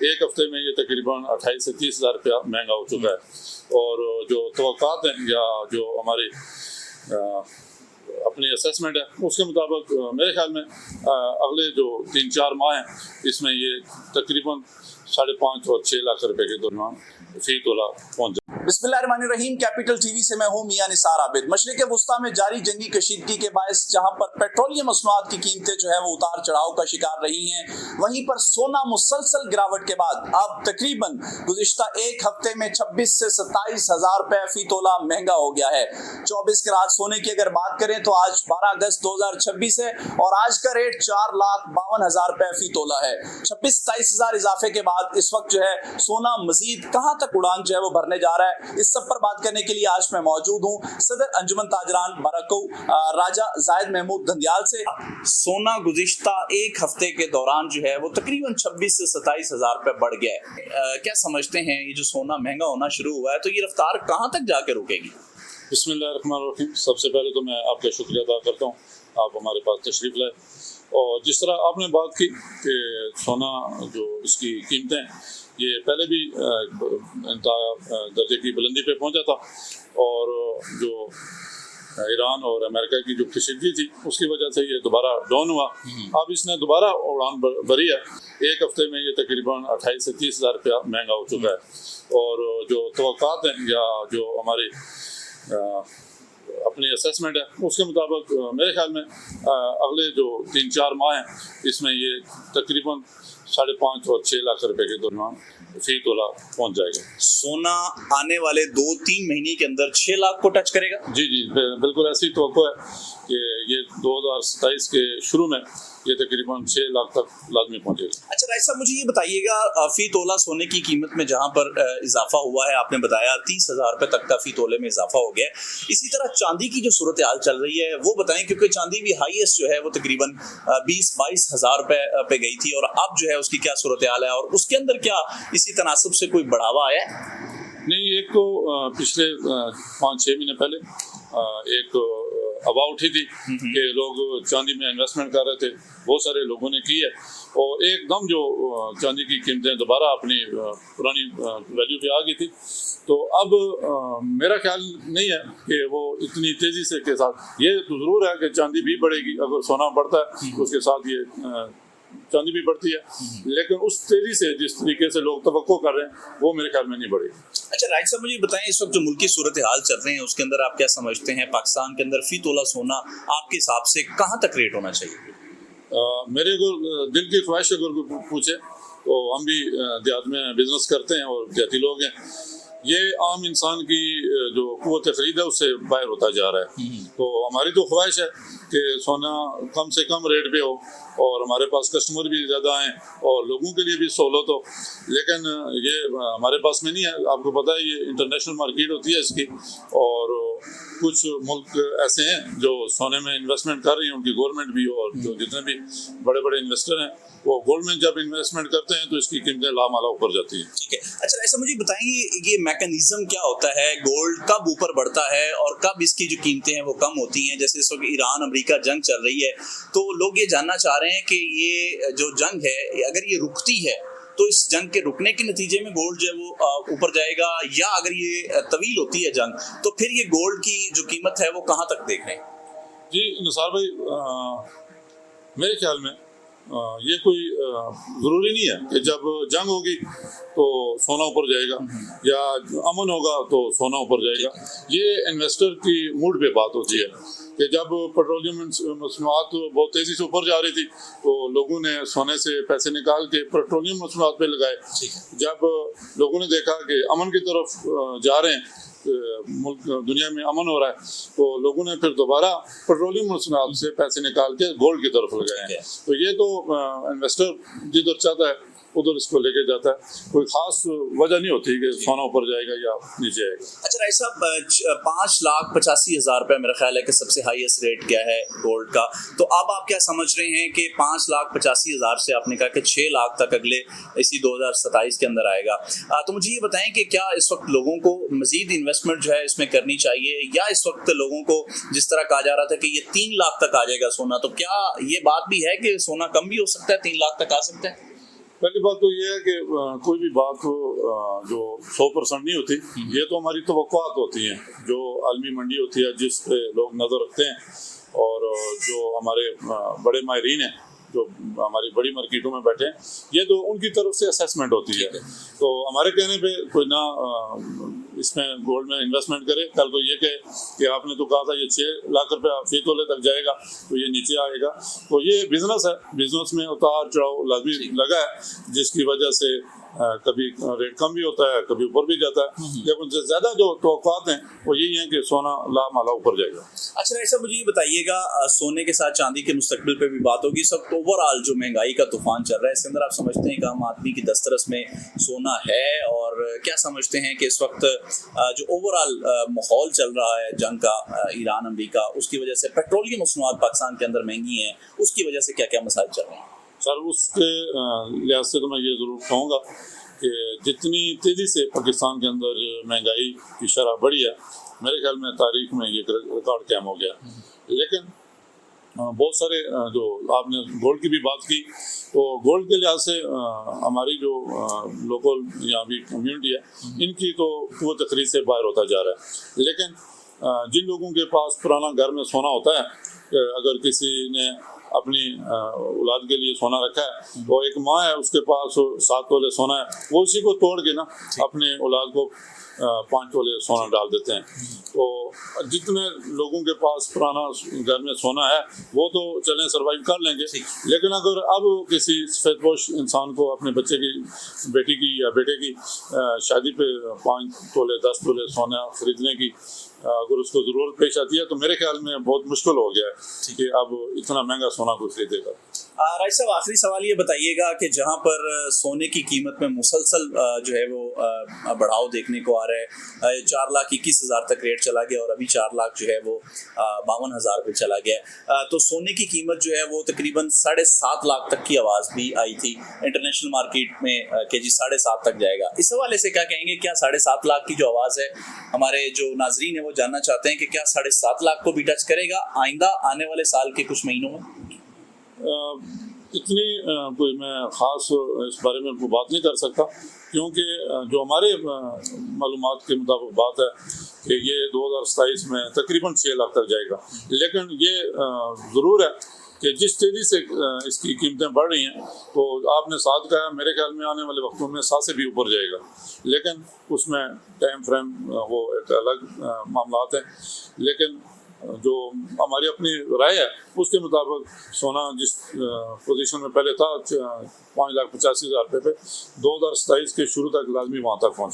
एक हफ्ते में ये तकरीबन 28 से 30 हज़ार रुपया महंगा हो चुका है। और जो तवक्कात हैं या जो हमारी अपनी असेसमेंट है उसके मुताबिक मेरे ख्याल में अगले जो 3-4 माह हैं इसमें ये तकरीबन 5.5 और 6 लाख रुपए के दरमियान फी तोला पहुँच जाए। बिस्मिल्लाहिर्रहमानिर्रहीम। कैपिटल टीवी से मैं हूं मियां निसार आबिद। मशरिक़ वुस्ता में जारी जंगी कशीदगी के बायस जहां पर पेट्रोलियम मसनूआत की कीमतें जो है वो उतार चढ़ाव का शिकार रही हैं, वहीं पर सोना मुसलसल गिरावट के बाद अब तकरीबन गुज़िश्ता एक हफ्ते में 26 से 27 हज़ार रुपए फी तोला महंगा हो गया है। 24 कैरेट सोने की अगर बात करें तो आज 12 अगस्त 2026 है और आज का रेट 4,52,000 रुपए फी तोला है। 26-27 हज़ार इजाफे के बाद इस वक्त जो है सोना मजीद कहां तक उड़ान जो है वो भरने जा रहा है, इस सब पर बात करने के लिए आज मैं मौजूद हूं सदर अंजुमन ताजरान बरकऊ राजा जायद महमूद धंधियाल से। सोना गुज़िश्ता एक हफ्ते के दौरान जो है वो तकरीबन 26 से 27 हज़ार रुपए बढ़ गया है। क्या समझते हैं ये जो सोना महंगा होना शुरू हुआ है तो ये रफ्तार कहां तक जाके रुकेगी? बिस्मिल्लाहिर्रहमानिर्रहीम। सबसे पहले तो मैं आपका शुक्रिया अदा करता हूँ, आप हमारे पास तशरीफ़ लाए। और जिस तरह आपने बात की कि सोना जो इसकी कीमतें ये पहले भी इंतहा दर्जे की बुलंदी पे पहुंचा था और जो ईरान और अमेरिका की जो कशीदगी थी उसकी वजह से ये दोबारा डाउन हुआ। अब इसने दोबारा उड़ान भरी है। एक हफ्ते में ये तकरीबन 28 से 30 हज़ार रुपया महंगा हो चुका है। और जो तवक्कात हैं या जो हमारी अपनी असेसमेंट है उसके मुताबिक मेरे ख्याल में अगले जो 3-4 माह हैं इसमें ये तकरीबन 5.5 और 6 लाख रुपए के दरमियान फी तोला पहुंच जाएगा। सोना आने वाले 2-3 महीने के अंदर 6 लाख को टच करेगा? जी बिल्कुल ऐसी तवक्को है कि ये 2027 के शुरू में ये तकरीबन 6 लाख तक लाजमी पहुंचेगा। अच्छा राय साहब, मुझे ये बताइएगा, फी तोला सोने की कीमत में जहां पर इजाफा हुआ है, आपने बताया 30 हज़ार रुपए तक का फी तोले में इजाफा हो गया है, इसी तरह चांदी की जो सूरत हाल चल रही है वो बताएं, क्योंकि चांदी भी हाईएस्ट जो है वो तकरीबन 20-22 हज़ार रुपए पे गई थी और अब जो है उसकी क्या सूरत हाल है और उसके अंदर क्या इसी तनासब से कोई बढ़ावा आया है? नहीं, एक तो पिछले 5-6 महीने पहले एक हवा उठी थी कि लोग चांदी में इन्वेस्टमेंट कर रहे थे, बहुत सारे लोगों ने की है और एकदम जो चांदी की कीमतें दोबारा अपनी पुरानी वैल्यू पे आ गई थी। तो अब मेरा ख्याल नहीं है कि वो इतनी तेज़ी से के साथ, ये तो ज़रूर है कि चांदी भी बढ़ेगी, अगर सोना बढ़ता है तो उसके साथ ये चांदी भी बढ़ती है, लेकिन उस तेज़ी से जिस तरीके से लोग तवक्को कर रहे हैं वो मेरे ख्याल में नहीं बढ़ेगी। अच्छा राइट साहब, मुझे बताएं, इस वक्त जो मुल्की सूरत हाल चल रहे हैं उसके अंदर आप क्या समझते हैं, पाकिस्तान के अंदर फी तोला सोना आपके हिसाब से कहाँ तक रेट होना चाहिए? मेरे को दिल की ख्वाहिश अगर पूछे तो हम भी देहात में बिजनेस करते हैं और देहाती लोग हैं, ये आम इंसान की जो क़ुव्वत ख़रीद है उससे बाहर होता जा रहा है। तो हमारी तो ख्वाहिश है कि सोना कम से कम रेट पे हो और हमारे पास कस्टमर भी ज़्यादा आएँ और लोगों के लिए भी सहूलत हो, लेकिन ये हमारे पास में नहीं है। आपको पता है ये इंटरनेशनल मार्केट होती है इसकी, और कुछ मुल्क ऐसे हैं जो सोने में इन्वेस्टमेंट कर रही हैं, उनकी गवर्नमेंट भी और जो जितने भी बड़े बड़े इन्वेस्टर हैं वो गोल्ड में जब इन्वेस्टमेंट करते हैं तो इसकी कीमतें लामाला ऊपर जाती हैं। ठीक है। अच्छा ऐसा मुझे बताएंगे, ये मैकेनिज्म क्या होता है, गोल्ड कब ऊपर बढ़ता है और कब इसकी जो कीमतें हैं वो कम होती हैं? जैसे इस वक्त ईरान अमेरिका जंग चल रही है तो लोग ये जानना चाह रहे हैं कि ये जो जंग है अगर ये रुकती है तो इस जंग के रुकने के नतीजे में गोल्ड जो है वो ऊपर जाएगा, या अगर ये तवील होती है जंग तो फिर ये गोल्ड की जो कीमत है वो कहाँ तक देख रहे हैं? जी निसार भाई, मेरे ख्याल में ये कोई ज़रूरी नहीं है कि जब जंग होगी तो सोना ऊपर जाएगा या अमन होगा तो सोना ऊपर जाएगा। ये इन्वेस्टर की मूड पे बात होती है कि जब पेट्रोलियम मसनूआत बहुत तेज़ी से ऊपर जा रही थी तो लोगों ने सोने से पैसे निकाल के पेट्रोलियम मसनूआत पे लगाए। जब लोगों ने देखा कि अमन की तरफ जा रहे हैं, मुल्क दुनिया में अमन हो रहा है, तो लोगों ने फिर दोबारा पेट्रोलियम मसनूआत से पैसे निकाल के गोल्ड की तरफ लगाए हैं। तो ये तो इन्वेस्टर जिधर चाहता है उधर इसको लेके जाता है, कोई खास वजह नहीं होती कि सोना ऊपर जाएगा या नीचे आएगा। अच्छा राय साहब, 5,85,000 रुपये मेरा ख्याल है कि सबसे हाईएस्ट रेट क्या है गोल्ड का, तो अब आप क्या समझ रहे हैं कि 5,85,000 से आपने कहा कि 6 लाख तक अगले इसी 2027 के अंदर आएगा, तो मुझे ये बताएं कि क्या इस वक्त लोगों को मजीद इन्वेस्टमेंट जो है इसमें करनी चाहिए, या इस वक्त लोगों को जिस तरह कहा जा रहा था कि ये 3 लाख तक आ जाएगा सोना, तो क्या ये बात भी है कि सोना कम भी हो सकता है, 3 लाख तक आ सकता है? पहली बात तो ये है कि कोई भी बात हो जो 100% नहीं होती, ये तो हमारी तवक्कुआत होती हैं जो आलमी मंडी होती है जिस पे लोग नज़र रखते हैं, और जो हमारे बड़े माहिरीन हैं जो हमारी बड़ी मार्केटों में बैठे हैं, ये तो उनकी तरफ से असेसमेंट होती है। तो हमारे कहने पे कोई ना इसमें गोल्ड में इन्वेस्टमेंट करे, कल को ये कहे कि आपने तो कहा था ये 6 लाख रुपया फी तोले तक जाएगा तो ये नीचे आएगा। तो ये बिजनेस है, बिजनेस में उतार चढ़ाव लाजमी लगा है, जिसकी वजह से कभी रेट कम भी होता है, कभी ऊपर भी जाता है, लेकिन ज़्यादा जो तवक्कुआत हैं वो यही हैं कि सोना लामाला ऊपर जाएगा। अच्छा ऐसा मुझे ये बताइएगा, सोने के साथ चांदी के मुस्तकबिल पे भी बात होगी। सब ओवरऑल जो महंगाई का तूफान चल रहा है, इसके अंदर आप समझते हैं कि आम आदमी की दस्तरस में सोना है, और क्या समझते हैं कि इस वक्त जो ओवरऑल माहौल चल रहा है जंग का, ईरान अमेरिका, उसकी वजह से पेट्रोलियम मसनूआत पाकिस्तान के अंदर महंगी हैं, उसकी वजह से क्या क्या मसाइल चल रहे हैं? सर उसके लिहाज से तो मैं ये ज़रूर कहूँगा कि जितनी तेज़ी से पाकिस्तान के अंदर महंगाई की शरह बढ़ी है, मेरे ख्याल में तारीख में ये रिकॉर्ड कायम हो गया। लेकिन बहुत सारे जो आपने गोल्ड की भी बात की, तो गोल्ड के लिहाज से हमारी जो लोकल यहाँ भी कम्यूनिटी है, इनकी तो क़ुव्वत ख़रीद से बाहर होता जा रहा है। लेकिन जिन लोगों के पास पुराना घर में सोना होता है, अगर किसी ने अपनी औलाद के लिए सोना रखा है, तो एक माँ है उसके पास 7 तोले सोना है, वो उसी को तोड़ के ना अपने औलाद को 5 तोले सोना डाल देते हैं। तो जितने लोगों के पास पुराना घर में सोना है वो तो चलें सर्वाइव कर लेंगे, लेकिन अगर अब किसी सफेदपोश इंसान को अपने बच्चे की, बेटी की या बेटे की शादी पे 5 तोले 10 तोले सोना खरीदने की अगर उसको ज़रूरत पेश आती है, तो मेरे ख्याल में बहुत मुश्किल हो गया है कि अब इतना महंगा सोना को खरीदेगा। राइट साहब, आखिरी सवाल ये बताइएगा कि जहाँ पर सोने की कीमत में मुसलसल जो है वो बढ़ाव देखने को आ रहा है, 4,21,000 तक रेट चला गया, और अभी 4 लाख जो है वो 52,000 पे चला गया, तो सोने की कीमत जो है वो तकरीबन 7.5 लाख तक की आवाज़ भी आई थी इंटरनेशनल मार्केट में कि जी 7.5 तक जाएगा। इस हवाले से क्या कहेंगे, क्या 7.5 लाख की जो आवाज़ है, हमारे जो नाजरीन है वो जानना चाहते हैं कि क्या 7.5 लाख को भी टच करेगा आइंदा आने वाले साल के कुछ महीनों में? इतनी कोई मैं ख़ास इस बारे में कोई बात नहीं कर सकता, क्योंकि जो हमारे मालूमात के मुताबिक बात है कि ये 2027 में तकरीबन 6 लाख तक जाएगा। लेकिन ये ज़रूर है कि जिस तेज़ी से इसकी कीमतें बढ़ रही हैं, तो आपने 7 कहा, मेरे ख्याल में आने वाले वक्तों में 7 से भी ऊपर जाएगा, लेकिन उसमें टाइम फ्रेम वो एक अलग मामलात हैं। लेकिन जो हमारी अपनी राय है उसके मुताबिक सोना जिस पोजीशन में पहले था 5,85,000 रुपये पे 2027 के शुरू तक लाजमी वहाँ तक पहुँचे।